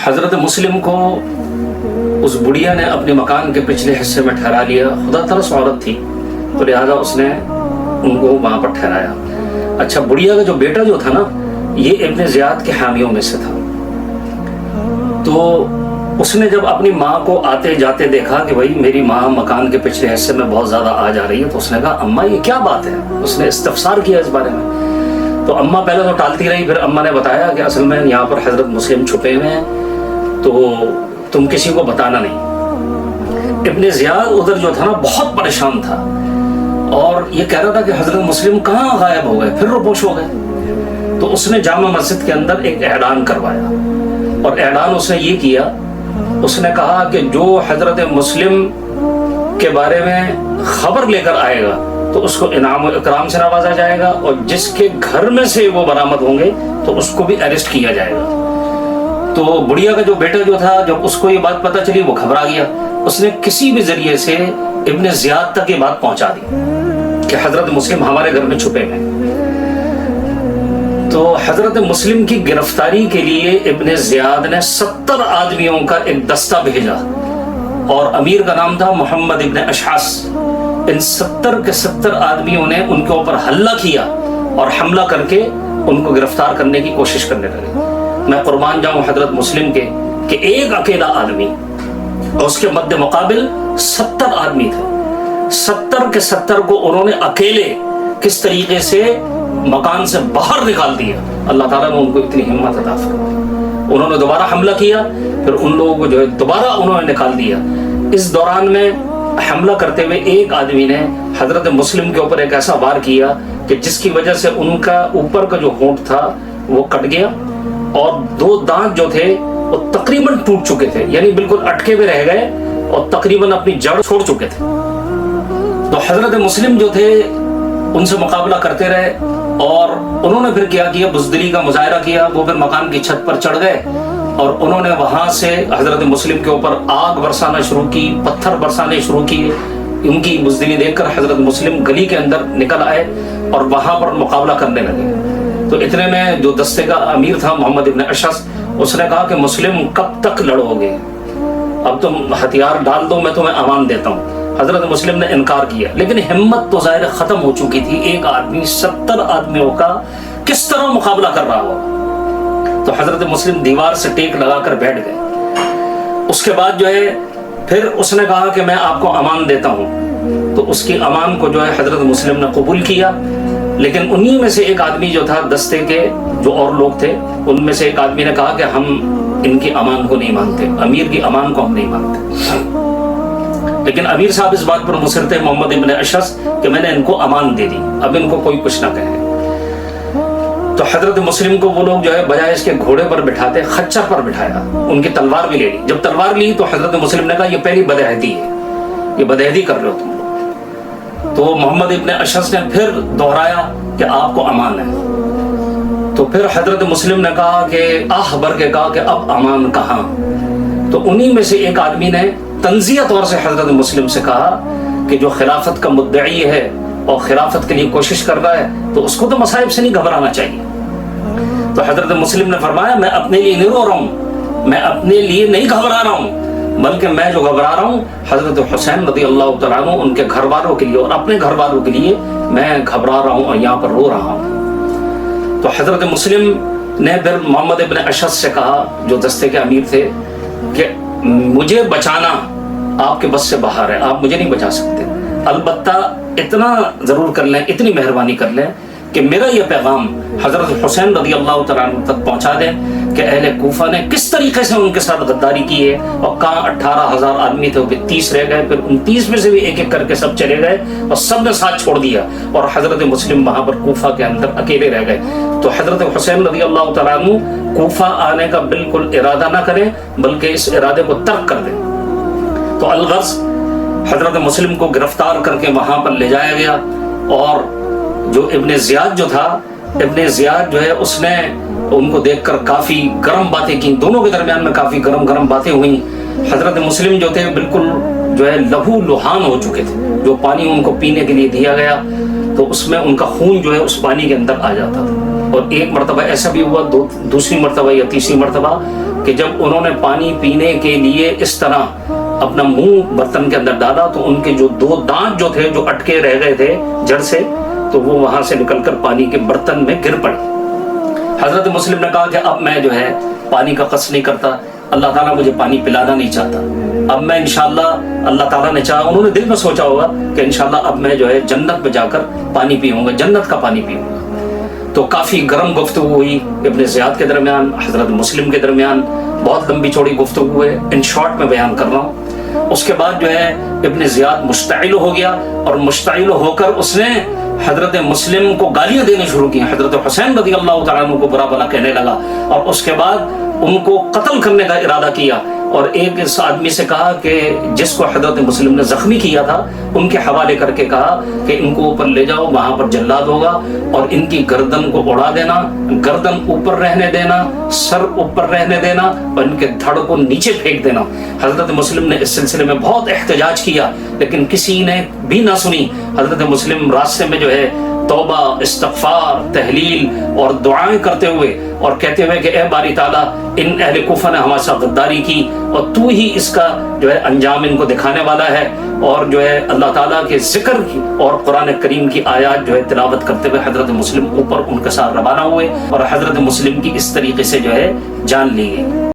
حضرت مسلم کو اس بڑھیا نے اپنے مکان کے پچھلے حصے میں ٹھہرا لیا. خدا ترس عورت تھی تو لہٰذا اس نے ان کو وہاں پر ٹھہرایا. اچھا, بڑھیا کا جو بیٹا جو تھا نا, یہ ابن زیاد کے حامیوں میں سے تھا. تو اس نے جب اپنی ماں کو آتے جاتے دیکھا کہ بھائی میری ماں مکان کے پچھلے حصے میں بہت زیادہ آ جا رہی ہے, تو اس نے کہا اماں یہ کیا بات ہے. اس نے استفسار کیا اس بارے میں. تو اماں پہلے تو ٹالتی رہی, پھر اماں نے بتایا کہ اصل میں یہاں پر حضرت مسلم چھپے ہوئے ہیں, تو تم کسی کو بتانا نہیں. ابن زیاد ادھر جو تھا نا بہت پریشان تھا اور یہ کہہ رہا تھا کہ حضرت مسلم کہاں غائب ہو گئے, پھر روپوش ہو گئے. تو اس نے جامع مسجد کے اندر ایک اعلان کروایا, اور اعلان اس نے یہ کیا, اس نے کہا کہ جو حضرت مسلم کے بارے میں خبر لے کر آئے گا تو اس کو انعام و اکرام سے نوازا جائے گا, اور جس کے گھر میں سے وہ برآمد ہوں گے تو اس کو بھی اریسٹ کیا جائے گا. تو بڑھیا کا جو بیٹا جو تھا, جب اس کو یہ بات پتہ چلی وہ گھبرا گیا. اس نے کسی بھی ذریعے سے ابن زیاد تک یہ بات پہنچا دی کہ حضرت مسلم ہمارے گھر میں چھپے ہیں. تو حضرت مسلم کی گرفتاری کے لیے ابن زیاد نے 70 آدمیوں کا ایک دستہ بھیجا, اور امیر کا نام تھا محمد ابن اشعث. ان 70 کے 70 آدمیوں نے ان کے اوپر حملہ کیا اور حملہ کر کے ان کو گرفتار کرنے کی کوشش کرنے لگے. میں قربان جاؤں حضرت مسلم کے کہ ایک اکیلا آدمی اور اس کے مد مقابل 70 آدمی تھے. 70 کے 70 کو انہوں نے اکیلے کس طریقے سے مکان سے باہر نکال دیا. اللہ تعالیٰ نے ان کو اتنی ہمت عطا فرمائی. انہوں نے دوبارہ حملہ کیا, پھر ان لوگوں کو جو ہے دوبارہ انہوں نے نکال دیا. اس دوران میں حملہ کرتے ہوئے ایک آدمی نے حضرت مسلم کے اوپر ایک ایسا وار کیا کہ جس کی وجہ سے ان کا اوپر کا جو ہونٹ تھا وہ کٹ گیا, اور 2 دانت جو تھے وہ تقریباً ٹوٹ چکے تھے, یعنی بالکل اٹکے ہوئے رہ گئے اور تقریباً اپنی جڑ چھوڑ چکے تھے. تو حضرت مسلم جو تھے ان سے مقابلہ کرتے رہے, اور انہوں نے پھر کیا کیا, بزدلی کا مظاہرہ کیا. وہ پھر مکان کی چھت پر چڑھ گئے اور انہوں نے وہاں سے حضرت مسلم کے اوپر آگ برسانا شروع کی, پتھر برسانے شروع کیے. ان کی بزدلی دیکھ کر حضرت مسلم گلی کے اندر نکل آئے اور وہاں پر مقابلہ کرنے لگے. تو اتنے میں جو دستے کا امیر تھا محمد ابن اشعث, اس نے کہا کہ مسلم کب تک لڑو گے, اب تم ہتھیار ڈال دو, میں تمہیں امان دیتا ہوں. حضرت مسلم نے انکار کیا, لیکن ہمت تو ظاہر ختم ہو چکی تھی. ایک آدمی 70 آدمیوں کا کس طرح مقابلہ کر رہا ہو. تو حضرت مسلم دیوار سے ٹیک لگا کر بیٹھ گئے. اس کے بعد جو ہے پھر اس نے کہا کہ میں آپ کو امان دیتا ہوں. تو اس کی امان کو جو ہے حضرت مسلم نے قبول کیا. لیکن انہی میں سے ایک آدمی جو تھا دستے کے جو اور لوگ تھے, ان میں سے ایک آدمی نے کہا کہ ہم ان کی امان کو نہیں مانتے, امیر کی امان کو ہم نہیں مانتے. لیکن امیر صاحب اس بات پر مصر تھے محمد ابن اشعث کہ میں نے ان کو امان دے دی, اب ان کو کوئی کچھ نہ کہے. تو حضرت مسلم کو وہ لوگ جو ہے بجائے اس کے گھوڑے پر بٹھاتے خچر پر بٹھایا, ان کی تلوار بھی لے لی. جب تلوار لی تو حضرت مسلم نے کہا یہ پہلی بدعہدی ہے, یہ بدعہدی کر رہے ہو تم لوگ. تو محمد ابن اشعث نے پھر دہرایا کہ آپ کو امان ہے. تو پھر حضرت مسلم نے کہا کہ آہ بھر کے کہا کہ اب امان کہاں. تو انہی میں سے ایک آدمی نے تنزیہ طور سے حضرت مسلم سے کہا کہ جو خلافت کا مدعی ہے اور خلافت کے لیے کوشش کر رہا ہے تو اس کو تو مصائب سے نہیں گھبرانا چاہیے. تو حضرت مسلم نے فرمایا میں اپنے لیے نہیں رو رہا ہوں, میں اپنے لیے نہیں گھبرا رہا ہوں, بلکہ میں جو گھبرا رہا ہوں حضرت حسین رضی اللہ تعالیٰ عنہ ان کے گھر والوں کے لیے اور اپنے گھر والوں کے لیے میں گھبرا رہا ہوں اور یہاں پر رو رہا ہوں. تو حضرت مسلم نے پھر محمد ابن اشعث سے کہا جو دستے کے امیر تھے کہ مجھے بچانا آپ کے بس سے باہر ہے, آپ مجھے نہیں بچا سکتے. البتہ اتنا ضرور کر لیں, اتنی مہربانی کر لیں کہ میرا یہ پیغام حضرت حسین رضی اللہ تعالیٰ عنہ تک پہنچا دیں کہ اہل کوفہ نے کس طریقے سے ان کے ساتھ غداری کی ہے, اور کہاں 18,000 آدمی تھے, پھر 30 رہ گئے, پھر 29 میں سے بھی ایک ایک کر کے سب چلے گئے اور سب نے ساتھ چھوڑ دیا, اور حضرت مسلم وہاں پر کوفہ کے اندر اکیلے رہ گئے. تو حضرت حسین رضی اللہ تعالیٰ عنہ کوفہ آنے کا بالکل ارادہ نہ کریں بلکہ اس ارادے کو ترک کر دیں. تو الغرض حضرت مسلم کو گرفتار کر کے وہاں پر لے جایا گیا, اور جو ابن زیاد جو تھا, ابن زیاد جو ہے اس نے ان کو دیکھ کر کافی گرم باتیں کی. دونوں کے درمیان میں کافی گرم باتیں ہوئیں. حضرت مسلم جو تھے بالکل جو ہے لہو لہان ہو چکے تھے. جو پانی ان کو پینے کے لیے دیا گیا تو اس میں ان کا خون جو ہے اس پانی کے اندر آ جاتا تھا. اور ایک مرتبہ ایسا بھی ہوا, دوسری مرتبہ یا تیسری مرتبہ کہ جب انہوں نے پانی پینے کے لیے اس طرح اپنا منہ برتن کے اندر ڈالا تو ان کے جو 2 دانت جو تھے جو اٹکے رہ گئے تھے جڑ سے، تو وہ وہاں سے نکل کر پانی کے برتن میں گر پڑے۔ حضرت مسلم نے کہا کہ اب میں جو ہے پانی کا قصد نہیں کرتا، اللہ تعالیٰ مجھے پانی پلانا نہیں چاہتا، اب میں انشاءاللہ اللہ تعالیٰ نے چاہا، انہوں نے دل میں سوچا ہوگا کہ انشاءاللہ اب میں جو ہے جنت میں جا کر پانی پیوں گا، جنت کا پانی پیوں گا۔ تو کافی گرم گفتگو ہوئی ابن زیاد کے درمیان، حضرت مسلم کے درمیان، بہت لمبی چوڑی گفتگو ہے، ان شارٹ میں بیان کر رہا ہوں۔ اس کے بعد جو ہے ابن زیاد مشتعل ہو گیا، اور مشتعل ہو کر اس نے حضرت مسلم کو گالیاں دینے شروع کی، حضرت حسین رضی اللہ تعالیٰ عنہ کو برا بلا کہنے لگا، اور اس کے بعد ان کو قتل کرنے کا ارادہ کیا، اور ایک اس آدمی سے کہا کہ جس کو حضرت مسلم نے زخمی کیا تھا ان کے حوالے کر کے کہا کہ ان کو اوپر لے جاؤ، وہاں پر جلاد ہوگا، اور ان کی گردن کو اڑا دینا، گردن اوپر رہنے دینا، سر اوپر رہنے دینا، اور ان کے دھڑ کو نیچے پھینک دینا۔ حضرت مسلم نے اس سلسلے میں بہت احتجاج کیا، لیکن کسی نے بھی نہ سنی۔ حضرت مسلم راستے میں جو ہے توبہ، استغفار، تحلیل اور دعائیں کرتے ہوئے اور کہتے ہوئے کہ اے باری تعالیٰ، ان اہل کوفہ نے ہمارے ساتھ غداری کی، اور تو ہی اس کا جو ہے انجام ان کو دکھانے والا ہے، اور جو ہے اللہ تعالیٰ کے ذکر کی اور قرآن کریم کی آیات جو ہے تلاوت کرتے ہوئے حضرت مسلم اوپر ان کے ساتھ روانہ ہوئے، اور حضرت مسلم کی اس طریقے سے جو ہے جان لی گئی۔